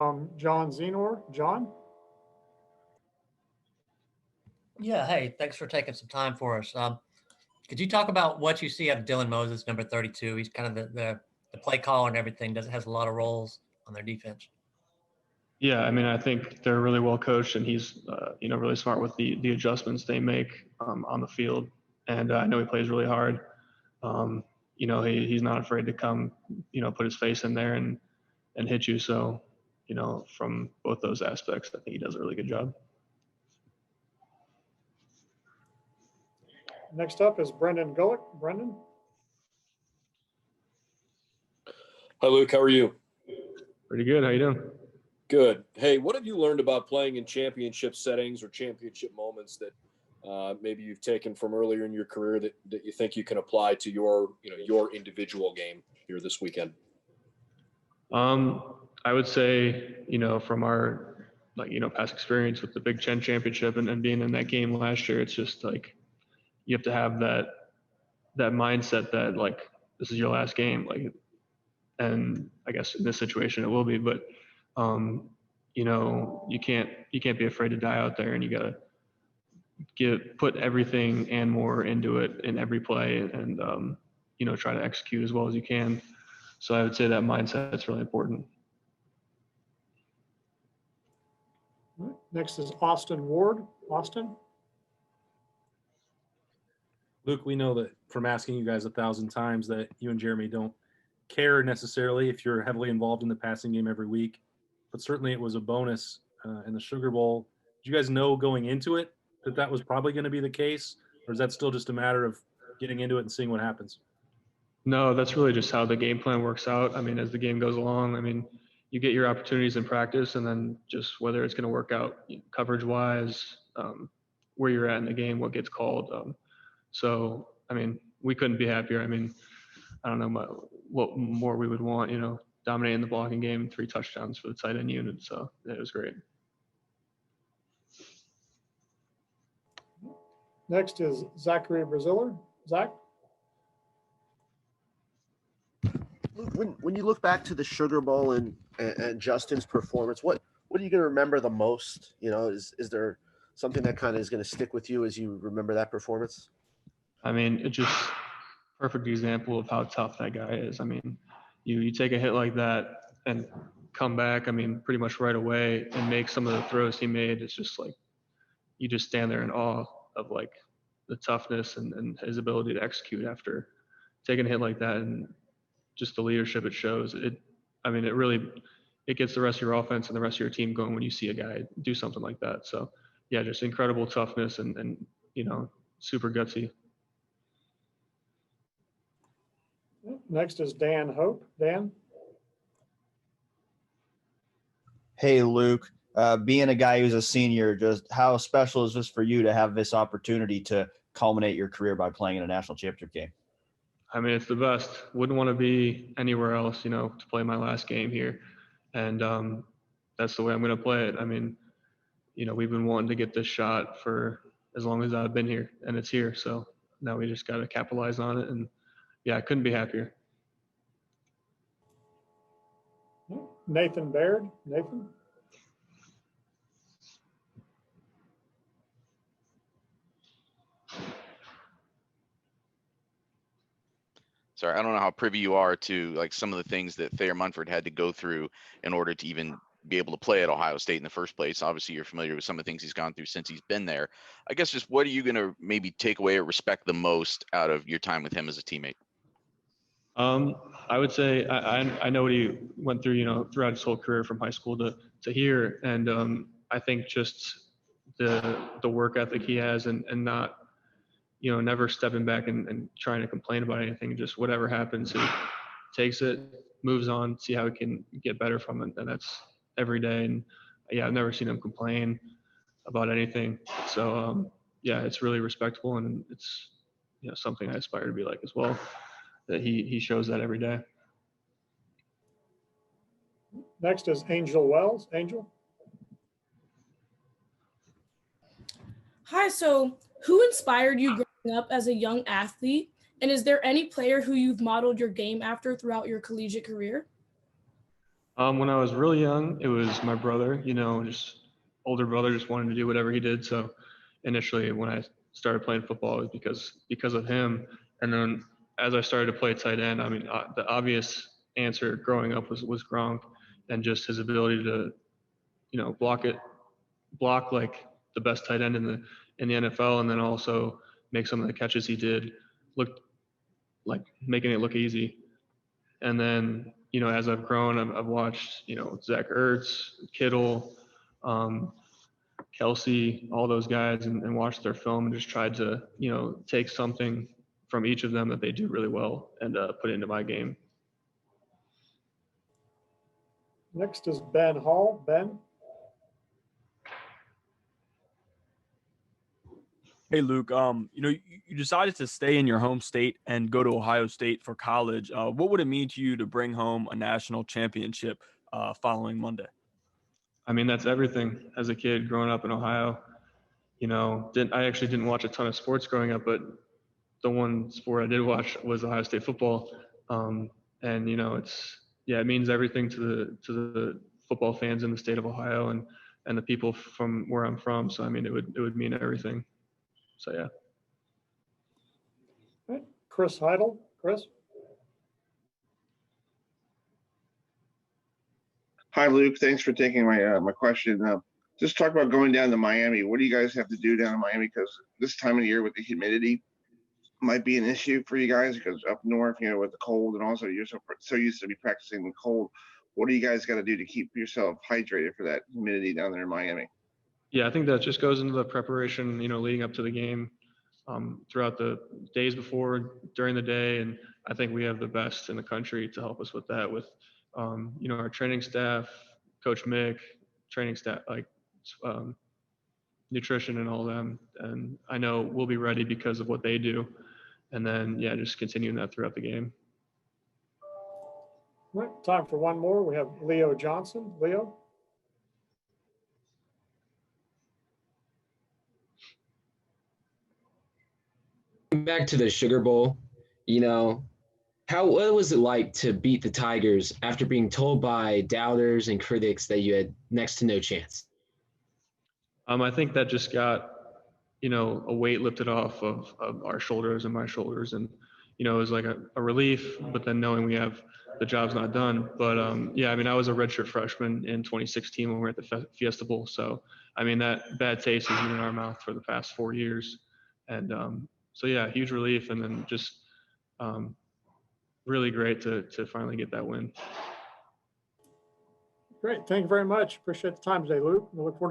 John Zenor. John? Yeah, hey, thanks for taking some time for us. Could you talk about what you see out of Dylan Moses, number 32? He's kind of the play caller and everything. Has a lot of roles on their defense. Yeah, I mean, I think they're really well coached, and he's, really smart with the adjustments they make on the field. And I know he plays really hard. He's not afraid to come, put his face in there and hit you. So, from both those aspects, I think he does a really good job. Next up is Brendan Gullick. Brendan? Hi, Luke. How are you? Pretty good. How you doing? Good. Hey, what have you learned about playing in championship settings or championship moments that maybe you've taken from earlier in your career that you think you can apply to your individual game here this weekend? I would say, from our past experience with the Big Ten championship and being in that game last year, it's just like you have to have that mindset that this is your last game, and I guess in this situation it will be, but you can't be afraid to die out there, and you gotta put everything and more into it in every play, and try to execute as well as you can. So I would say that mindset is really important. Next is Austin Ward. Austin? Luke, we know that from asking you guys 1,000 times that you and Jeremy don't care necessarily if you're heavily involved in the passing game every week, but certainly it was a bonus in the Sugar Bowl. Did you guys know going into it that was probably going to be the case, or is that still just a matter of getting into it and seeing what happens? No, that's really just how the game plan works out. I mean, as the game goes along, I mean, you get your opportunities in practice, and then just whether it's going to work out coverage-wise, where you're at in the game, what gets called. So, I mean, we couldn't be happier. I mean, I don't know what more we would want, dominating the blocking game, 3 touchdowns for the tight end unit. So it was great. Next is Zachary Braziller. Zach? When you look back to the Sugar Bowl and Justin's performance, what are you going to remember the most? Is there something that kind of is going to stick with you as you remember that performance? I mean, it's just perfect example of how tough that guy is. I mean, you take a hit like that and come back, I mean, pretty much right away and make some of the throws he made. It's just like you just stand there in awe of the toughness and his ability to execute after taking a hit like that, and just the leadership it shows. It gets the rest of your offense and the rest of your team going when you see a guy do something like that. So yeah, just incredible toughness and super gutsy. Next is Dan Hope. Dan? Hey, Luke. Being a guy who's a senior, just how special is this for you to have this opportunity to culminate your career by playing in a national championship game? I mean, it's the best. Wouldn't want to be anywhere else, to play my last game here. And that's the way I'm going to play it. I mean, we've been wanting to get this shot for as long as I've been here, and it's here. So now we just got to capitalize on it. And yeah, I couldn't be happier. Nathan Baird. Nathan? Sorry, I don't know how privy you are to some of the things that Thayer Munford had to go through in order to even be able to play at Ohio State in the first place. Obviously, you're familiar with some of the things he's gone through since he's been there. I guess just what are you going to maybe take away or respect the most out of your time with him as a teammate? I would say I know what he went through, throughout his whole career from high school to here. And I think just the work ethic he has and not, never stepping back and trying to complain about anything. Just whatever happens, he takes it, moves on, see how he can get better from it. And that's every day. And yeah, I've never seen him complain about anything. So yeah, it's really respectable, and it's something I aspire to be like as well. That he shows that every day. Next is Angel Wells. Angel? Hi, so who inspired you growing up as a young athlete? And is there any player who you've modeled your game after throughout your collegiate career? When I was really young, it was my brother, just older brother, just wanted to do whatever he did. So initially when I started playing football, it was because of him. And then as I started to play tight end, I mean, the obvious answer growing up was Gronk, and just his ability to, block like the best tight end in the NFL, and then also make some of the catches he did look like making it look easy. And then, as I've grown, I've watched, Zach Ertz, Kittle, Kelsey, all those guys, and watched their film and just tried to, take something from each of them that they do really well and put it into my game. Next is Ben Hall. Ben? Hey, Luke, you decided to stay in your home state and go to Ohio State for college. What would it mean to you to bring home a national championship following Monday? I mean, that's everything. As a kid growing up in Ohio, I actually didn't watch a ton of sports growing up, but the one sport I did watch was Ohio State football. And it means everything to the football fans in the state of Ohio and the people from where I'm from. So, I mean, it would mean everything. So, yeah. All right. Chris Heidel. Chris? Hi, Luke. Thanks for taking my question. Just talk about going down to Miami. What do you guys have to do down in Miami? Because this time of year with the humidity might be an issue for you guys, because up north, with the cold, and also you're so used to be practicing in the cold. What do you guys got to do to keep yourself hydrated for that humidity down there in Miami? Yeah, I think that just goes into the preparation, leading up to the game, throughout the days before, during the day. And I think we have the best in the country to help us with that, with, our training staff, Coach Mick, training staff, like nutrition and all them. And I know we'll be ready because of what they do. And then, just continuing that throughout the game. All right. Time for one more. We have Leo Johnson. Leo? Back to the Sugar Bowl, what was it like to beat the Tigers after being told by doubters and critics that you had next to no chance? I think that just got, a weight lifted off of our shoulders and my shoulders. And, it was like a relief, but then knowing we have the job's not done. But I was a redshirt freshman in 2016 when we were at the Fiesta Bowl. So, that bad taste has been in our mouth for the past 4 years. And huge relief. And then just really great to finally get that win. Great. Thank you very much. Appreciate the time today, Luke. We look forward to